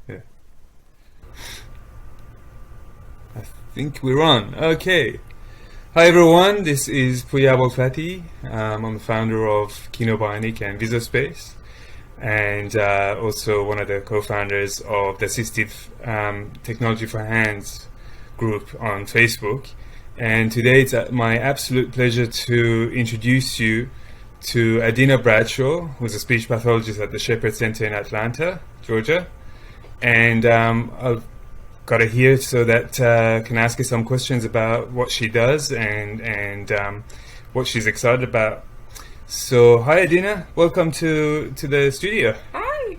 Yeah. I think we're on. Okay. Hi everyone, this is Puya. I'm the founder of Kinobionic and Visospace, and also one of the co-founders of the Assistive Technology for Hands group on Facebook. And today it's my absolute pleasure to introduce you to Adina Bradshaw, who's a speech pathologist at the Shepherd Center in Atlanta, Georgia. And I've got her here so that can ask her some questions about what she does and what she's excited about. So, hi Adina, welcome to the studio. Hi.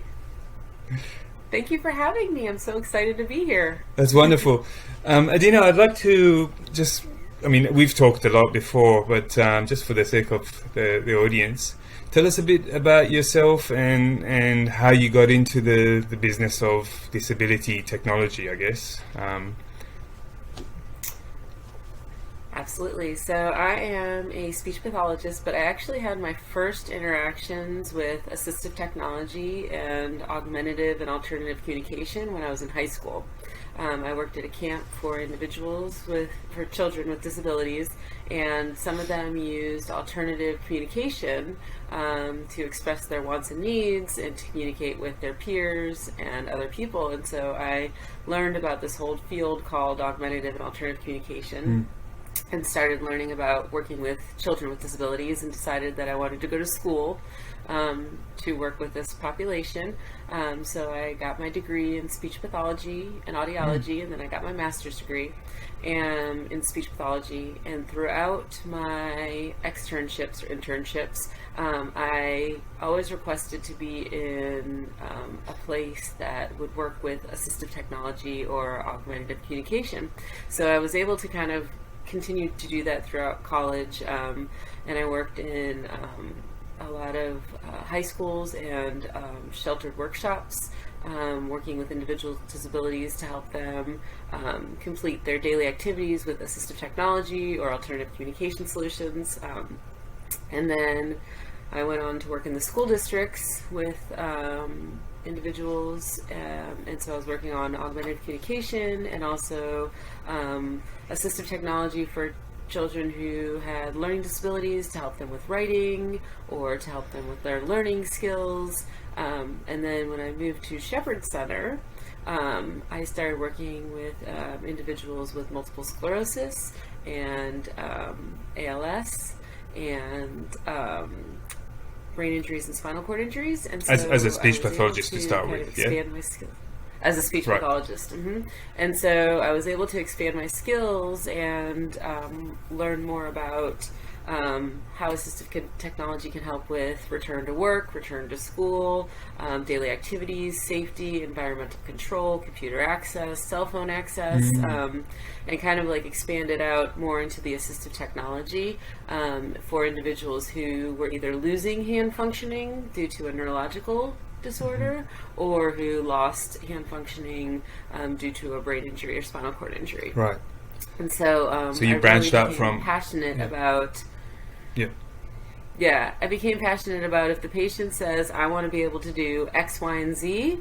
Thank you for having me. I'm so excited to be here. That's wonderful. Adina, I'd like to just, we've talked a lot before, but just for the sake of the audience, tell us a bit about yourself and how you got into the business of disability technology, I guess. Absolutely. So I am a speech pathologist, but I actually had my first interactions with assistive technology and augmentative and alternative communication when I was in high school. I worked at a camp for for children with disabilities, and some of them used alternative communication to express their wants and needs and to communicate with their peers and other people. And so I learned about this whole field called augmentative and alternative communication. And started learning about working with children with disabilities, and decided that I wanted to go to school to work with this population. So I got my degree in speech pathology and audiology, and then I got my master's degree in speech pathology. And throughout my externships or internships, I always requested to be in a place that would work with assistive technology or augmentative communication. So I was able to kind of continued to do that throughout college, and I worked in a lot of high schools and sheltered workshops, working with individuals with disabilities to help them complete their daily activities with assistive technology or alternative communication solutions. And then I went on to work in the school districts with individuals, and so I was working on augmentative communication and also assistive technology for children who had learning disabilities to help them with writing or to help them with their learning skills. And then when I moved to Shepherd Center, I started working with individuals with multiple sclerosis and ALS and brain injuries and spinal cord injuries. And so As a speech pathologist to start with, yeah? My skills as a speech Right. pathologist. And so I was able to expand my skills and learn more about how assistive technology can help with return to work, return to school, daily activities, safety, environmental control, computer access, cell phone access, and kind of like expand it out more into the assistive technology for individuals who were either losing hand functioning due to a neurological disorder or who lost hand functioning due to a brain injury or spinal cord injury. Right. And so, So you I branched really out became from... passionate about. Yeah. Yeah, I became passionate about if the patient says, I want to be able to do X, Y, and Z,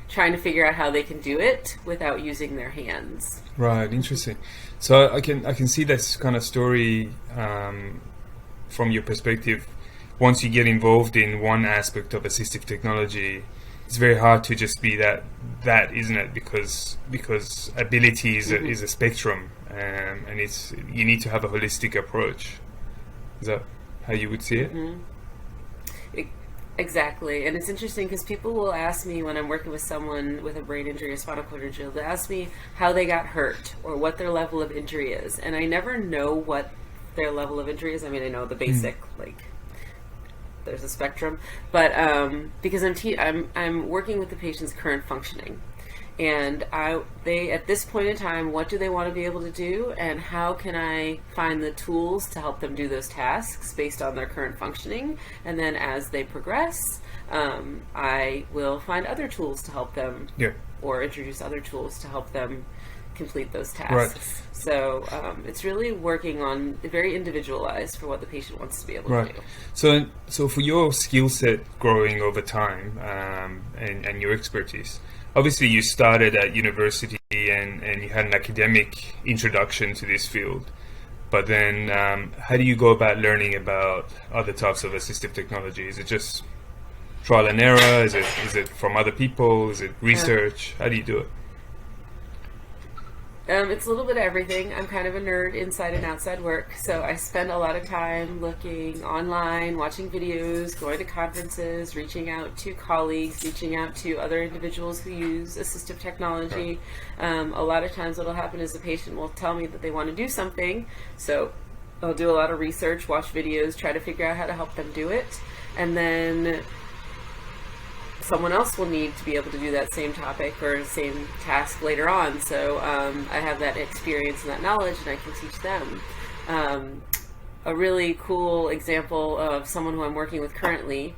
trying to figure out how they can do it without using their hands. Right, interesting. So I can see this kind of story from your perspective. Once you get involved in one aspect of assistive technology, it's very hard to just be that isn't it? Because ability is a spectrum, and you need to have a holistic approach. Is that how you would see it? Exactly. And it's interesting because people will ask me when I'm working with someone with a brain injury or spinal cord injury, they'll ask me how they got hurt or what their level of injury is. And I never know what their level of injury is. I mean, I know the basic, like, there's a spectrum, but because I'm working with the patient's current functioning. And they at this point in time, what do they want to be able to do, and how can I find the tools to help them do those tasks based on their current functioning? And then as they progress, I will find other tools to help them, Yeah. or introduce other tools to help them complete those tasks. Right. So it's really working on very individualized for what the patient wants to be able to do. So for your skill set growing over time and your expertise, obviously you started at university and you had an academic introduction to this field. But then how do you go about learning about other types of assistive technology? Is it just trial and error? Is it from other people? Is it research? How do you do it? It's a little bit of everything. I'm kind of a nerd inside and outside work, so I spend a lot of time looking online, watching videos, going to conferences, reaching out to colleagues, reaching out to other individuals who use assistive technology. A lot of times what will happen is the patient will tell me that they want to do something, so I'll do a lot of research, watch videos, try to figure out how to help them do it, and then someone else will need to be able to do that same topic or same task later on. So I have that experience and that knowledge, and I can teach them. A really cool example of someone who I'm working with currently,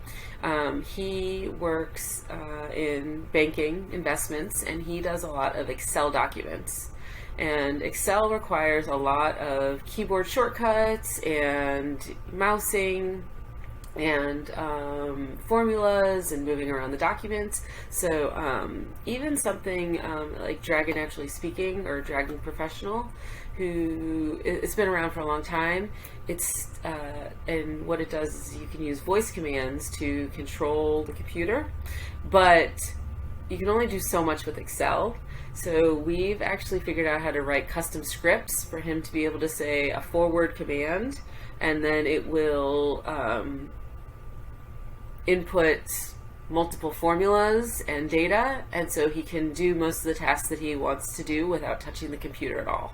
he works in banking investments, and he does a lot of Excel documents. And Excel requires a lot of keyboard shortcuts and mousing and formulas and moving around the documents. So even something like Dragon Actually Speaking or Dragon Professional, who it's been around for a long time. It's and what it does is you can use voice commands to control the computer, but you can only do so much with Excel. So we've actually figured out how to write custom scripts for him to be able to say a forward command, and then it will input multiple formulas and data, and so he can do most of the tasks that he wants to do without touching the computer at all.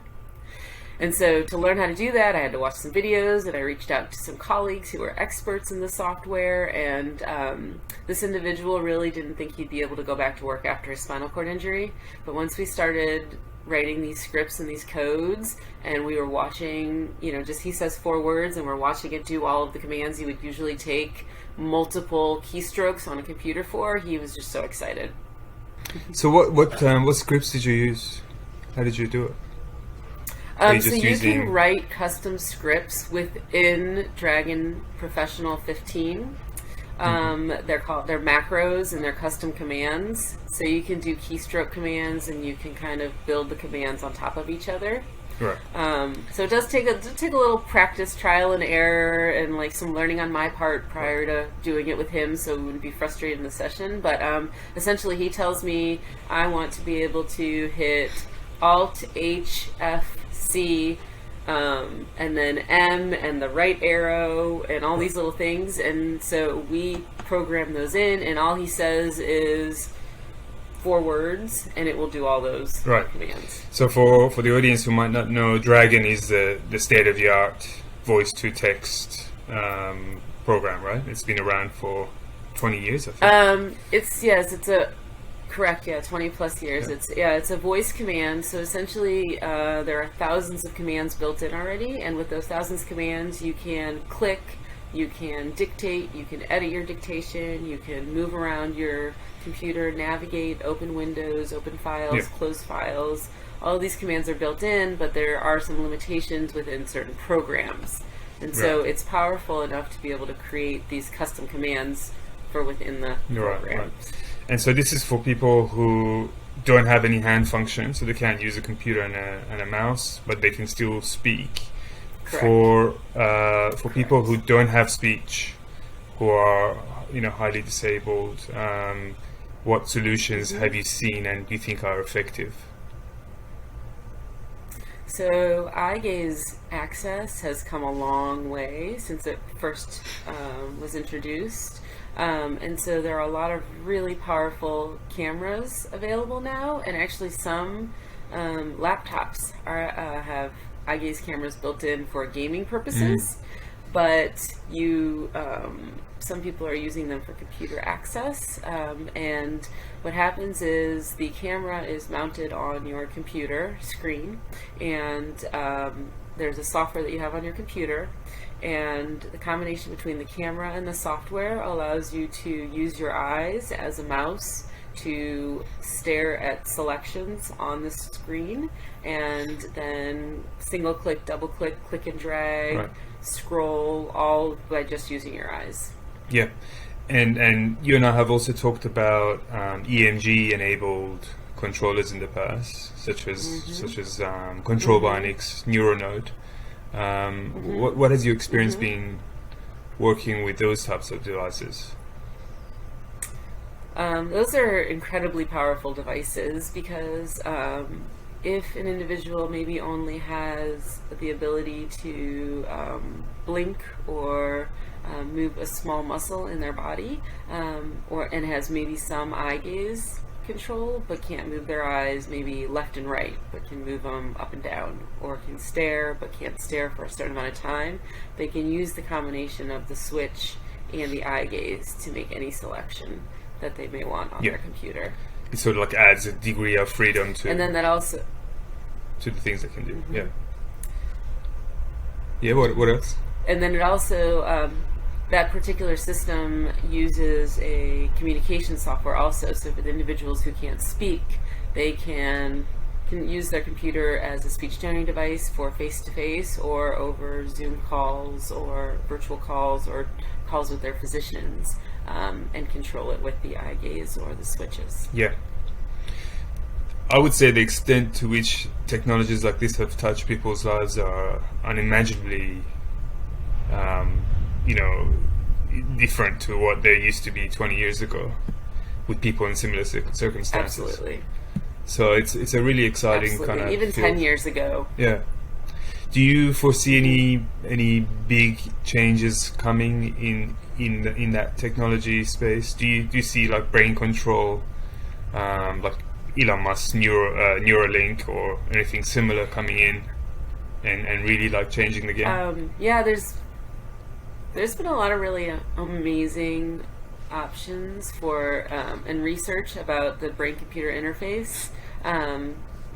And so to learn how to do that, I had to watch some videos, and I reached out to some colleagues who are experts in the software, and this individual really didn't think he'd be able to go back to work after his spinal cord injury. But once we started writing these scripts and these codes, and we were watching, just he says 4 words, and we're watching it do all of the commands he would usually take multiple keystrokes on a computer for, he was just so excited. So what scripts did you use? How did you do it? So you can write custom scripts within Dragon Professional 15. They're macros and they're custom commands. So you can do keystroke commands, and you can kind of build the commands on top of each other. Right. So it does take a little practice, trial and error, and like some learning on my part prior to doing it with him, so we wouldn't be frustrated in the session. But essentially, he tells me I want to be able to hit Alt H F C and then M and the right arrow and all these little things, and so we program those in, and all he says is 4 words, and it will do all those commands. So for the audience who might not know, Dragon is the state-of-the-art voice-to-text program, right? It's been around for 20 years, I think. Correct, 20 plus years. Yeah. It's a voice command. So essentially, there are thousands of commands built in already, and with those thousands of commands, you can click, you can dictate, you can edit your dictation, you can move around your computer, navigate, open windows, open files, close files. All of these commands are built in, but there are some limitations within certain programs. And so it's powerful enough to be able to create these custom commands for within the program. Right. And so this is for people who don't have any hand function, so they can't use a computer and a mouse, but they can still speak. Correct. For people who don't have speech, who are highly disabled, what solutions have you seen and do you think are effective? So eye gaze access has come a long way since it first was introduced. And so there are a lot of really powerful cameras available now, and actually some laptops have eye gaze cameras built in for gaming purposes, but some people are using them for computer access, and what happens is the camera is mounted on your computer screen, and there's a software that you have on your computer, and the combination between the camera and the software allows you to use your eyes as a mouse to stare at selections on the screen and then single click, double click, click and drag, Right. scroll, all by just using your eyes. Yeah. And you and I have also talked about EMG enabled controllers in the past, such as Controlbionic's Neuronode. What has your experience been working with those types of devices? Those are incredibly powerful devices because if an individual maybe only has the ability to blink or move a small muscle in their body, and has maybe some eye gaze control, but can't move their eyes maybe left and right, but can move them up and down, or can stare but can't stare for a certain amount of time, they can use the combination of the switch and the eye gaze to make any selection that they may want on their computer. It sort of like adds a degree of freedom to, and then that also to the things they can do. Yeah. What else? And then it also that particular system uses a communication software also. So for the individuals who can't speak, they can use their computer as a speech generating device for face-to-face or over Zoom calls or virtual calls or calls with their physicians, and control it with the eye gaze or the switches. Yeah. I would say the extent to which technologies like this have touched people's lives are unimaginably different to what they used to be 20 years ago with people in similar circumstances. Absolutely. So it's a really exciting kind of even field. 10 years ago. Yeah. Do you foresee any big changes coming in that technology space? Do you see like brain control, like Elon Musk's Neuralink or anything similar coming in and really like changing the game? Yeah, there's been a lot of really amazing options for and research about the brain-computer interface.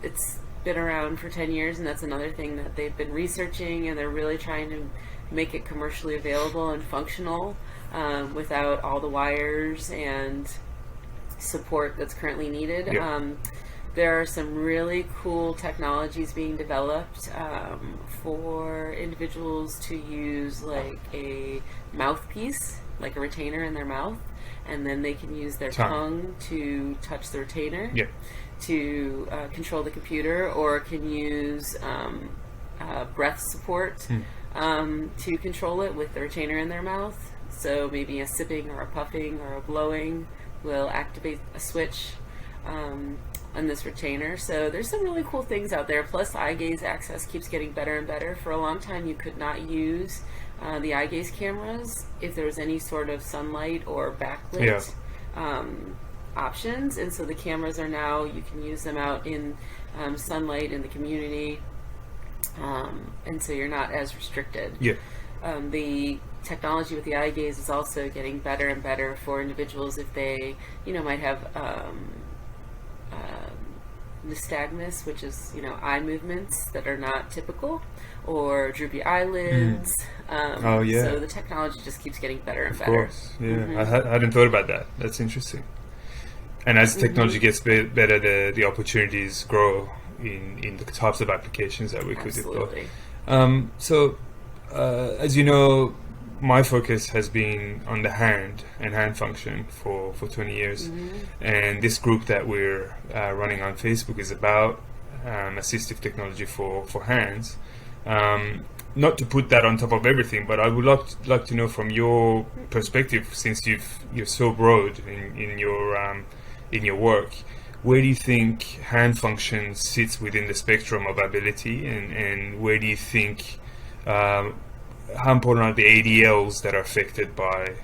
It's been around for 10 years, and that's another thing that they've been researching, and they're really trying to make it commercially available and functional without all the wires and support that's currently needed. Yeah. There are some really cool technologies being developed for individuals to use like a mouthpiece, like a retainer in their mouth, and then they can use their tongue to touch the retainer to control the computer, or can use breath support to control it with the retainer in their mouth. So maybe a sipping or a puffing or a blowing will activate a switch on this retainer. So there's some really cool things out there. Plus, eye gaze access keeps getting better and better. For a long time, you could not use the eye gaze cameras if there was any sort of sunlight or backlit options. And so the cameras are now, you can use them out in sunlight in the community, and so you're not as restricted. The technology with the eye gaze is also getting better and better for individuals if they, might have nystagmus, which is, eye movements that are not typical, or droopy eyelids. So the technology just keeps getting better and better. Of course, yeah. I hadn't thought about that. That's interesting. And as technology gets better, the opportunities grow in the types of applications that we could deploy. So, as you know, my focus has been on the hand and hand function for 20 years. And this group that we're running on Facebook is about assistive technology for hands. Not to put that on top of everything, but I would like to know from your perspective, since you're so broad in your work, where do you think hand function sits within the spectrum of ability, and where do you think how important are the ADLs that are affected by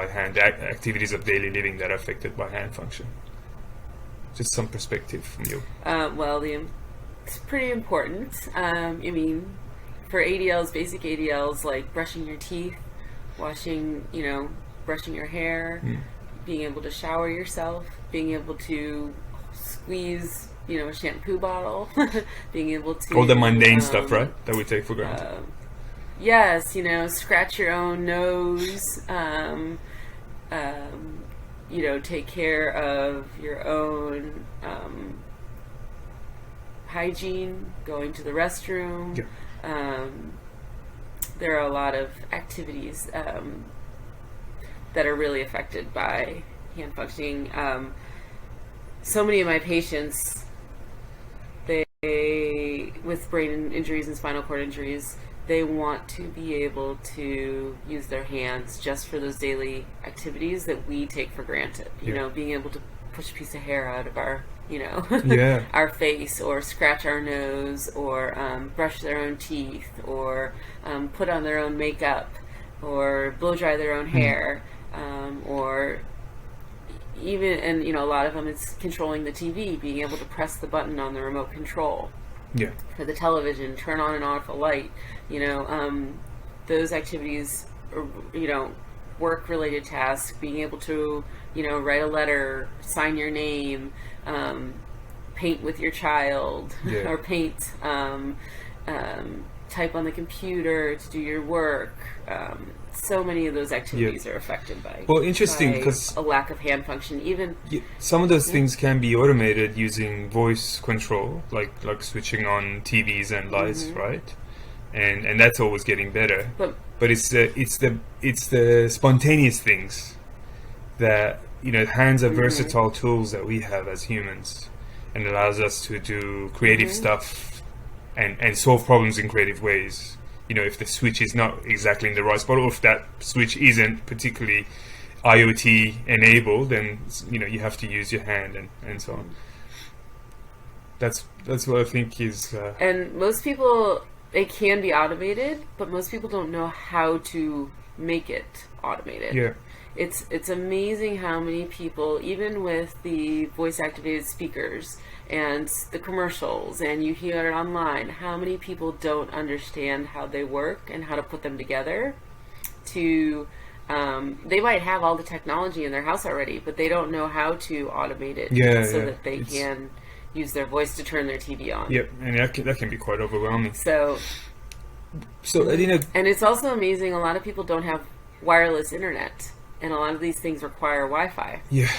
hand activities of daily living that are affected by hand function? Just some perspective from you. It's pretty important. For ADLs, basic ADLs like brushing your teeth, washing, brushing your hair, being able to shower yourself, being able to squeeze, a shampoo bottle, being able to... All the mundane stuff, right? That we take for granted. Yes, scratch your own nose, take care of your own hygiene, going to the restroom. Yeah. There are a lot of activities that are really affected by hand functioning. So many of my patients, with brain injuries and spinal cord injuries, they want to be able to use their hands just for those daily activities that we take for granted. Being able to push a piece of hair out of our, our face, or scratch our nose, or brush their own teeth, or put on their own makeup, or blow dry their own hair, or even, and a lot of them, it's controlling the TV, being able to press the button on the remote control for the television, turn on and off a light. Those activities, work related tasks, being able to write a letter, sign your name, paint with your child, or paint, type on the computer to do your work. So many of those activities are affected by interesting, because a lack of hand function. Even some of those things can be automated using voice control, like switching on TVs and lights, right? And that's always getting better. But it's the spontaneous things that hands are versatile tools that we have as humans, and allows us to do creative stuff and solve problems in creative ways. If the switch is not exactly in the right spot, or if that switch isn't particularly IoT enabled, then you have to use your hand and so on. That's what I think is. And most people, it can be automated, but most people don't know how to make it automated. Yeah. It's amazing how many people, even with the voice activated speakers and the commercials, and you hear it online, how many people don't understand how they work and how to put them together. They might have all the technology in their house already, but they don't know how to automate it that they can use their voice to turn their TV on. Yep, and that can be quite overwhelming. So Adina, and it's also amazing, a lot of people don't have wireless internet, and a lot of these things require Wi-Fi. Yeah.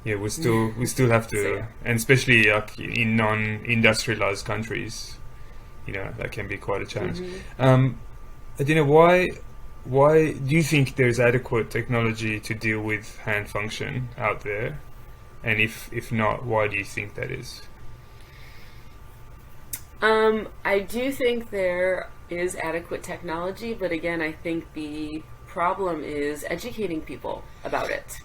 We still have to, and especially in non-industrialized countries, that can be quite a challenge. Adina, why do you think there's adequate technology to deal with hand function out there? And if not, why do you think that is? I do think there is adequate technology, but again, I think the problem is educating people about it.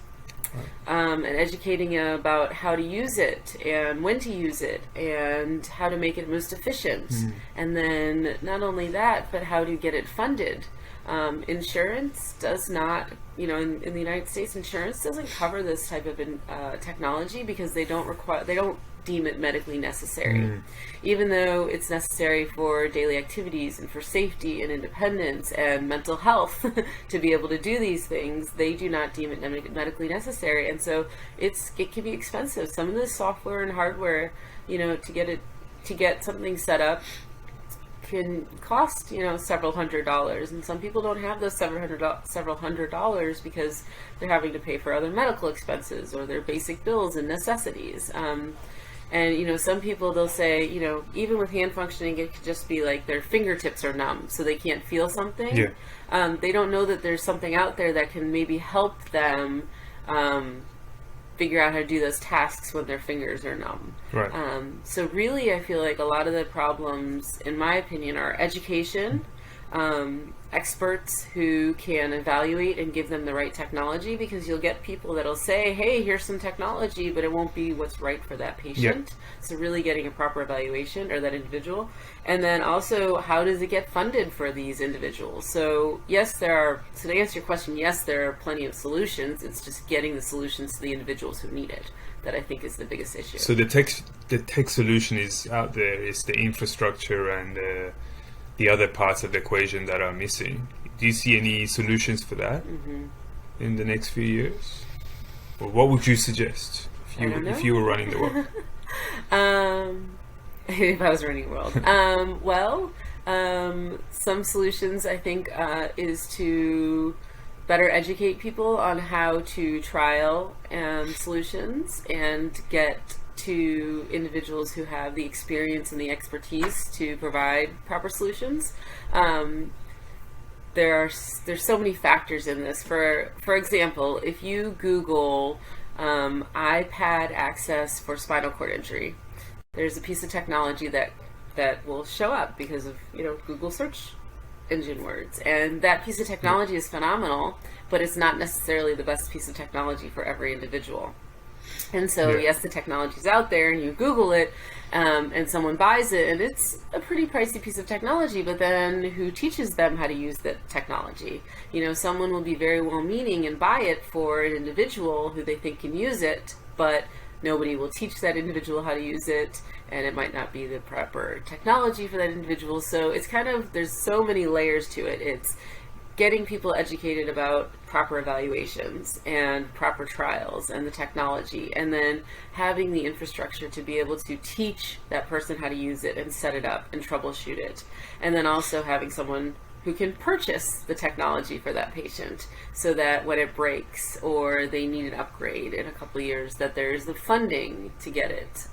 And educating about how to use it, and when to use it, and how to make it most efficient. And then not only that, but how to get it funded. Insurance does not, in the United States, insurance doesn't cover this type of technology, because they don't deem it medically necessary. Even though it's necessary for daily activities and for safety and independence and mental health to be able to do these things, they do not deem it medically necessary. And so it can be expensive. Some of the software and hardware, to get something set up can cost several $100s, and some people don't have those several $100s because they're having to pay for other medical expenses or their basic bills and necessities. And some people, they'll say, even with hand functioning, it could just be like their fingertips are numb, so they can't feel something. They don't know that there's something out there that can maybe help them figure out how to do those tasks when their fingers are numb. Right. So really, I feel like a lot of the problems, in my opinion, are education, experts who can evaluate and give them the right technology, because you'll get people that'll say, hey, here's some technology, but it won't be what's right for that patient. So really getting a proper evaluation, or that individual. And then also, how does it get funded for these individuals? So yes, so to answer your question, yes, there are plenty of solutions. It's just getting the solutions to the individuals who need it that I think is the biggest issue. So the tech solution is out there. It's the infrastructure and the other parts of the equation that are missing. Do you see any solutions for that in the next few years? Or what would you suggest if you were running the world? If I was running the world. Some solutions, I think, is to better educate people on how to trial solutions and get to individuals who have the experience and the expertise to provide proper solutions. There's so many factors in this. For example, if you Google iPad access for spinal cord injury, there's a piece of technology that will show up because of Google search engine words, and that piece of technology is phenomenal, but it's not necessarily the best piece of technology for every individual. And so yes, the technology's out there and you Google it, and someone buys it and it's a pretty pricey piece of technology, but then who teaches them how to use the technology? Someone will be very well-meaning and buy it for an individual who they think can use it, but nobody will teach that individual how to use it, and it might not be the proper technology for that individual. So it's there's so many layers to it. It's getting people educated about proper evaluations and proper trials and the technology, and then having the infrastructure to be able to teach that person how to use it and set it up and troubleshoot it. And then also having someone who can purchase the technology for that patient so that when it breaks or they need an upgrade in a couple of years, that there's the funding to get it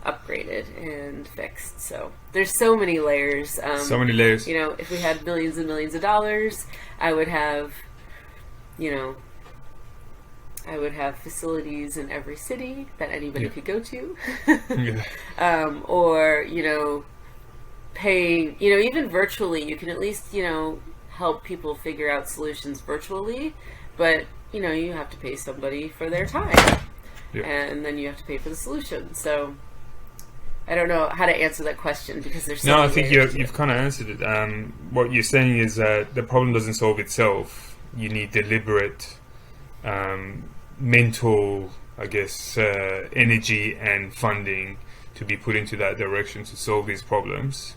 upgraded and fixed. So there's so many layers. So many layers. If we had millions and millions of dollars, I would have facilities in every city that anybody could go to. Or, pay, even virtually, you can at least, help people figure out solutions virtually, but, you have to pay somebody for their time, and then you have to pay for the solution. So I don't know how to answer that question because there's so I think you've kind of answered it. What you're saying is that the problem doesn't solve itself. You need deliberate mental, I guess, energy and funding to be put into that direction to solve these problems.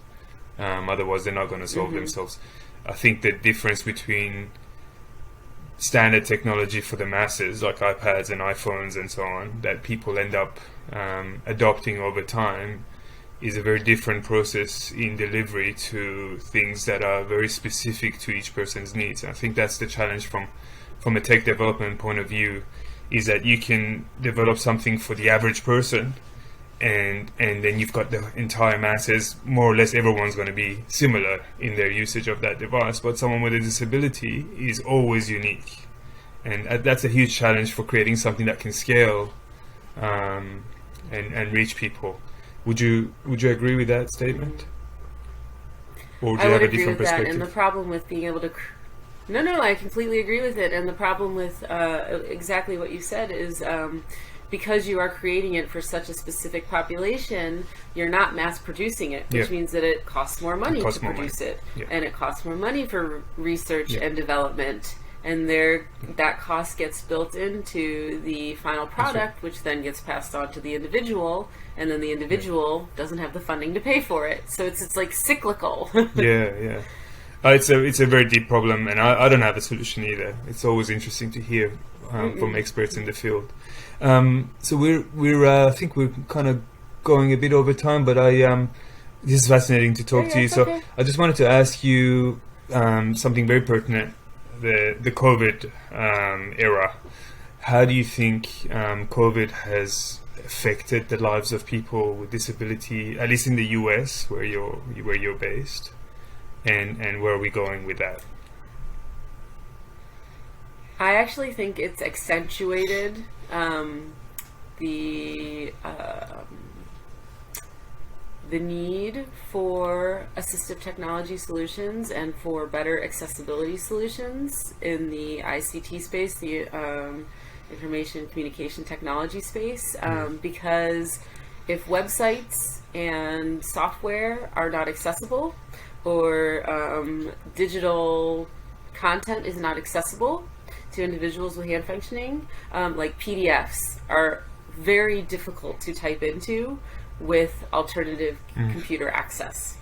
Otherwise, they're not going to solve themselves. I think the difference between standard technology for the masses, like iPads and iPhones and so on, that people end up adopting over time, is a very different process in delivery to things that are very specific to each person's needs. And I think that's the challenge from a tech development point of view, is that you can develop something for the average person, and then you've got the entire masses. More or less everyone's going to be similar in their usage of that device, but someone with a disability is always unique, and that's a huge challenge for creating something that can scale and reach people. Would you agree with that statement, or do you have a different perspective? And the problem with being able to No, I completely agree with it. And the problem with exactly what you said is because you are creating it for such a specific population, you're not mass producing it, which means that it costs more money to produce it. Yeah. And it costs more money for research and development. And that cost gets built into the final product, which then gets passed on to the individual, and then the individual doesn't have the funding to pay for it. So it's like cyclical. Yeah. It's a very deep problem, and I don't have a solution either. It's always interesting to hear from experts in the field. So we're I think we're kind of going a bit over time, but this is fascinating to talk to you. So I just wanted to ask you something very pertinent. The COVID era. How do you think COVID has affected the lives of people with disability, at least in the US, where you're based, and where are we going with that? I actually think it's accentuated the need for assistive technology solutions and for better accessibility solutions in the ICT space, the information communication technology space, because if websites and software are not accessible, or digital content is not accessible to individuals with hand functioning, like PDFs are very difficult to type into with alternative computer access.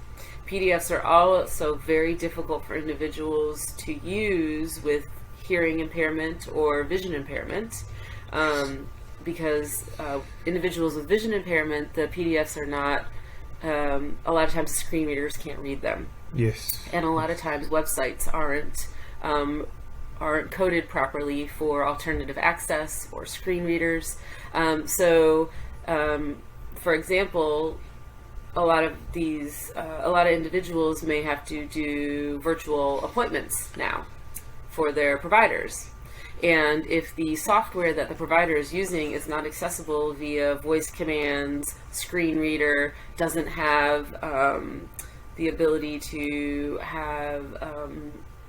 PDFs are also very difficult for individuals to use with hearing impairment or vision impairment, because individuals with vision impairment, the PDFs are not, a lot of times screen readers can't read them. Yes. And a lot of times websites aren't aren't coded properly for alternative access or screen readers. For example, a lot of individuals may have to do virtual appointments now for their providers. And if the software that the provider is using is not accessible via voice commands, screen reader, doesn't have the ability to have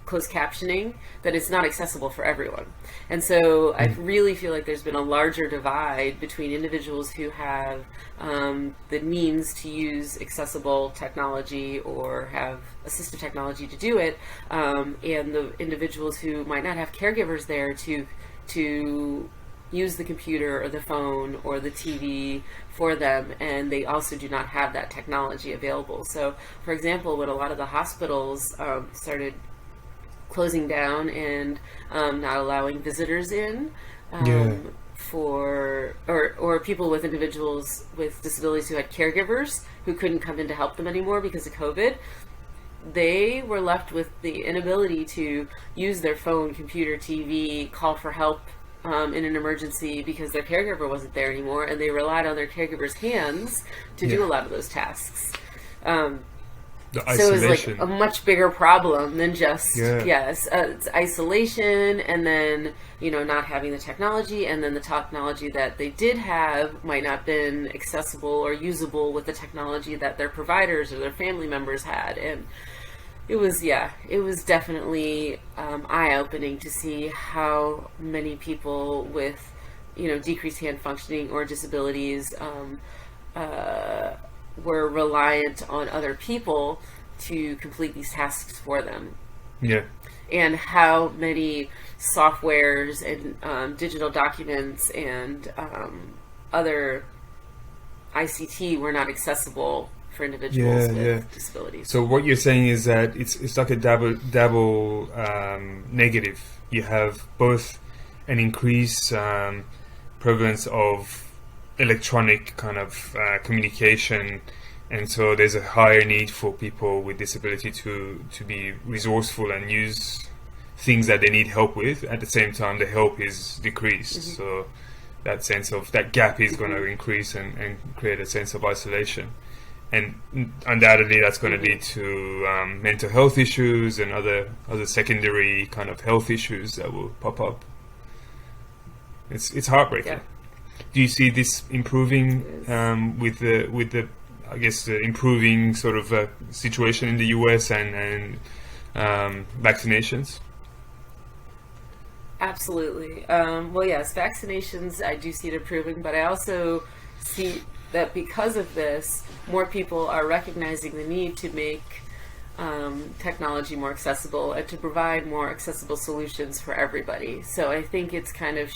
closed captioning, that it's not accessible for everyone. And so I really feel like there's been a larger divide between individuals who have the means to use accessible technology or have assistive technology to do it, and the individuals who might not have caregivers there to use the computer or the phone or the TV for them, and they also do not have that technology available. So, for example, when a lot of the hospitals started closing down and not allowing visitors in or people with individuals with disabilities who had caregivers who couldn't come in to help them anymore because of COVID, they were left with the inability to use their phone, computer, TV, call for help in an emergency because their caregiver wasn't there anymore, and they relied on their caregiver's hands to do a lot of those tasks. The so isolation. it was like a much bigger problem than just it's isolation, and then not having the technology, and then the technology that they did have might not been accessible or usable with the technology that their providers or their family members had. And it was definitely eye-opening to see how many people with decreased hand functioning or disabilities were reliant on other people to complete these tasks for them. Yeah. And how many softwares and digital documents and other ICT were not accessible for individuals with disabilities. So what you're saying is that it's like a double negative. You have both an increased prevalence of electronic kind of communication, and so there's a higher need for people with disability to be resourceful and use things that they need help with. At the same time, the help is decreased, so that sense of that gap is going to increase and create a sense of isolation, and undoubtedly that's going to lead to mental health issues and other secondary kind of health issues that will pop up. It's heartbreaking. Yeah. Do you see this improving with the I guess the improving sort of situation in the US and vaccinations? Absolutely. Well, yes, vaccinations, I do see it improving, but I also see that because of this, more people are recognizing the need to make technology more accessible and to provide more accessible solutions for everybody. So I think it's kind of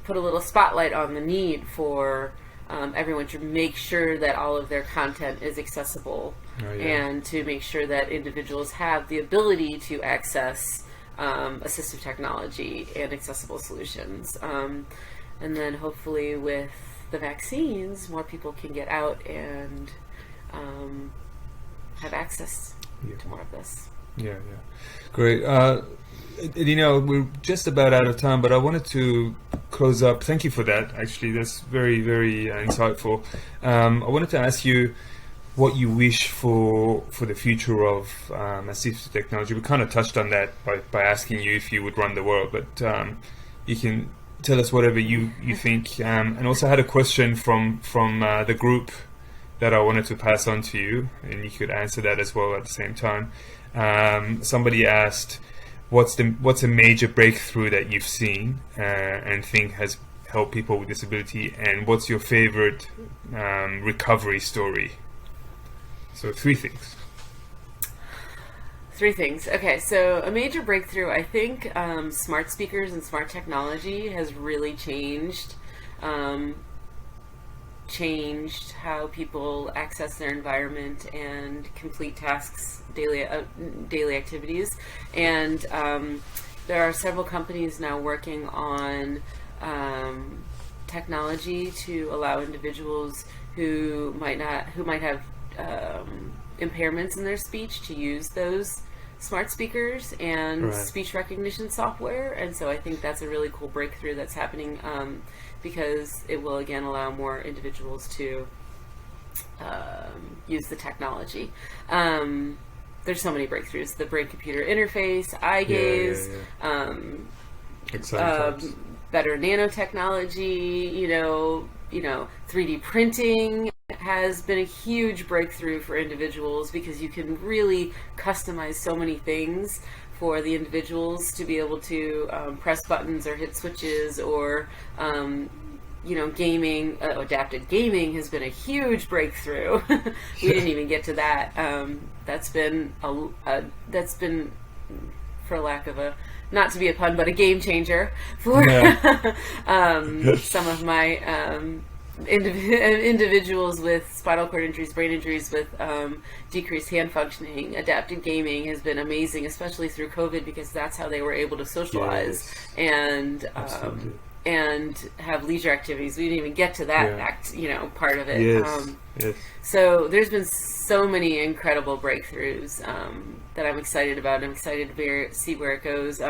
put a little spotlight on the need for everyone to make sure that all of their content is accessible, and to make sure that individuals have the ability to access assistive technology and accessible solutions. And then hopefully with the vaccines, more people can get out and have access to more of this. Great. We're just about out of time, but I wanted to close up. Thank you for that. Actually, that's very, very insightful. I wanted to ask you what you wish for the future of assistive technology. We kind of touched on that by asking you if you would run the world, but you can tell us whatever you think. And also had a question from the group that I wanted to pass on to you, and you could answer that as well at the same time. Somebody asked, what's a major breakthrough that you've seen and think has helped people with disability, and what's your favorite recovery story? So 3 things. 3 things. Okay, so a major breakthrough, I think smart speakers and smart technology has really changed how people access their environment and complete tasks, daily activities. And there are several companies now working on technology to allow individuals who might have impairments in their speech to use those smart speakers and Right. speech recognition software. And so I think that's a really cool breakthrough that's happening, because it will again allow more individuals to use the technology. There's so many breakthroughs: the brain-computer interface, eye gaze, Exciting times. better nanotechnology. 3D printing has been a huge breakthrough for individuals because you can really customize so many things for the individuals to be able to press buttons or hit switches, or gaming. Adapted gaming has been a huge breakthrough. We didn't even get to that. That's been for lack of a, not to be a pun, but a game changer for some of my individuals with spinal cord injuries, brain injuries with decreased hand functioning. Adapted gaming has been amazing, especially through COVID, because that's how they were able to socialize and have leisure activities. We didn't even get to that part of it. Yes. So there's been so many incredible breakthroughs that I'm excited about. I'm excited to see where it goes.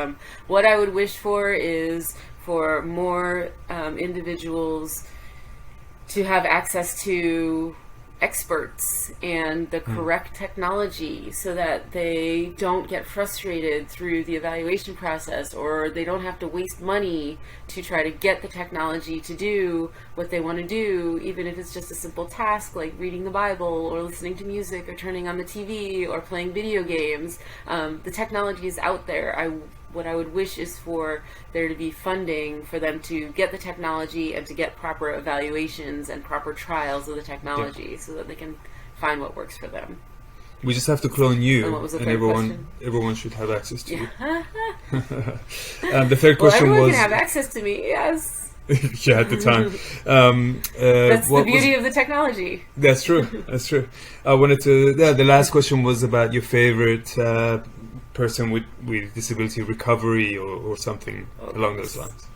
What I would wish for is for more individuals to have access to experts and the correct technology, so that they don't get frustrated through the evaluation process, or they don't have to waste money to try to get the technology to do what they want to do, even if it's just a simple task like reading the Bible or listening to music or turning on the TV or playing video games. The technology is out there. What I would wish is for there to be funding for them to get the technology and to get proper evaluations and proper trials of the technology, so that they can find what works for them. We just have to clone you, And what was the and third everyone should have access to you. Yeah. The third question everyone was can have access to me, yes. yeah, at the time. That's the beauty of the technology. That's true. That's true. I wanted to. The last question was about your favorite person with disability recovery or something along those lines.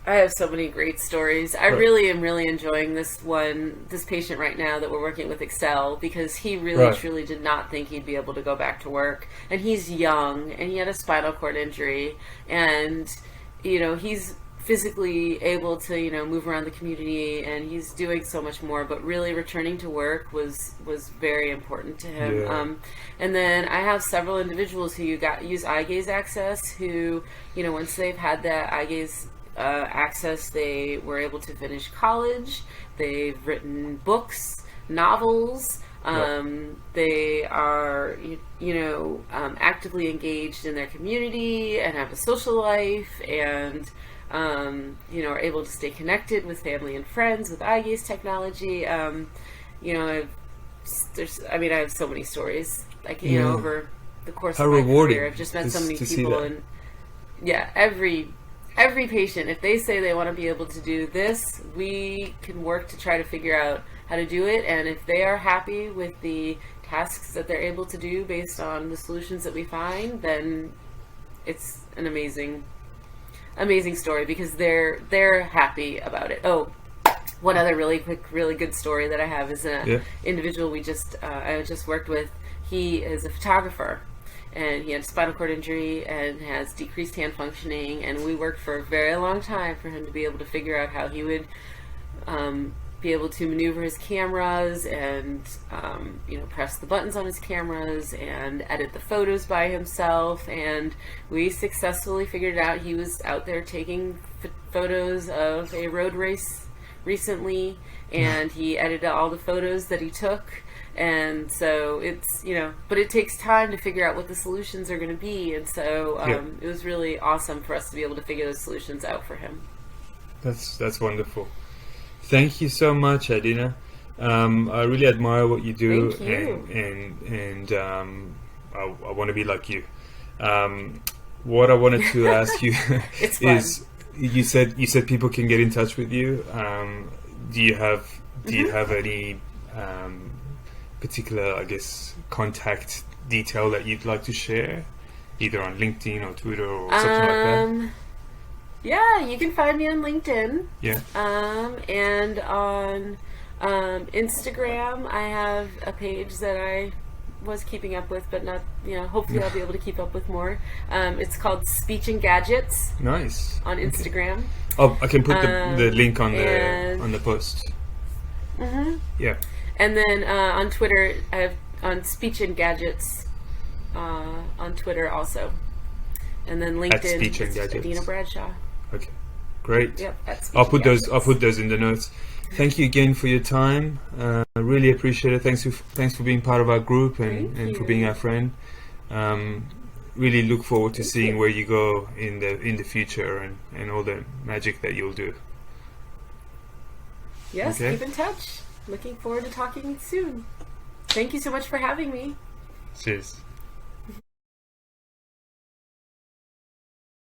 I have so many great stories. I really am enjoying this patient right now that we're working with Excel, because he really truly did not think he'd be able to go back to work. And he's young, and he had a spinal cord injury, and he's physically able to move around the community, and he's doing so much more, but really returning to work was very important to him. And then I have several individuals who use eye gaze access, who once they've had that eye gaze access, they were able to finish college. They've written books, novels. They are actively engaged in their community and have a social life, and are able to stay connected with family and friends with eye gaze technology. I have so many stories. Over the course of my career, I've just met so many people, and every patient, if they say they want to be able to do this, we can work to try to figure out how to do it. And if they are happy with the tasks that they're able to do based on the solutions that we find, then it's an amazing story, because they're happy about it. Oh, one other really quick, really good story that I have is an individual I just worked with. He is a photographer, and he had a spinal cord injury and has decreased hand functioning, and we worked for a very long time for him to be able to figure out how he would be able to maneuver his cameras and press the buttons on his cameras and edit the photos by himself. And we successfully figured it out. He was out there taking photos of a road race recently, and he edited all the photos that he took. And so it's but it takes time to figure out what the solutions are going to be, and so it was really awesome for us to be able to figure those solutions out for him. That's wonderful. Thank you so much, Adina. I really admire what you do. Thank you. And I want to be like you. What I wanted to ask you is, you said people can get in touch with you. Do you have any particular, I guess, contact detail that you'd like to share, either on LinkedIn or Twitter or something like that? Yeah, you can find me on LinkedIn. Yeah. And on Instagram, I have a page that I was keeping up with, but not, hopefully I'll be able to keep up with more. It's called Speech and Gadgets Nice. on Instagram. Oh, I can put the link on the post. Yeah. And then on Twitter, I have on Speech and Gadgets on Twitter also. And then LinkedIn, Speech and Gadgets. Adina Bradshaw. Okay, great. Yep, at Speech I'll put and those. I'll put those in the notes. Thank you again for your time. I really appreciate it. Thanks for being part of our group and for being our friend. Really look forward to seeing where you go in the future and all the magic that you'll do. Yes, keep in touch. Looking forward to talking soon. Thank you so much for having me. Cheers.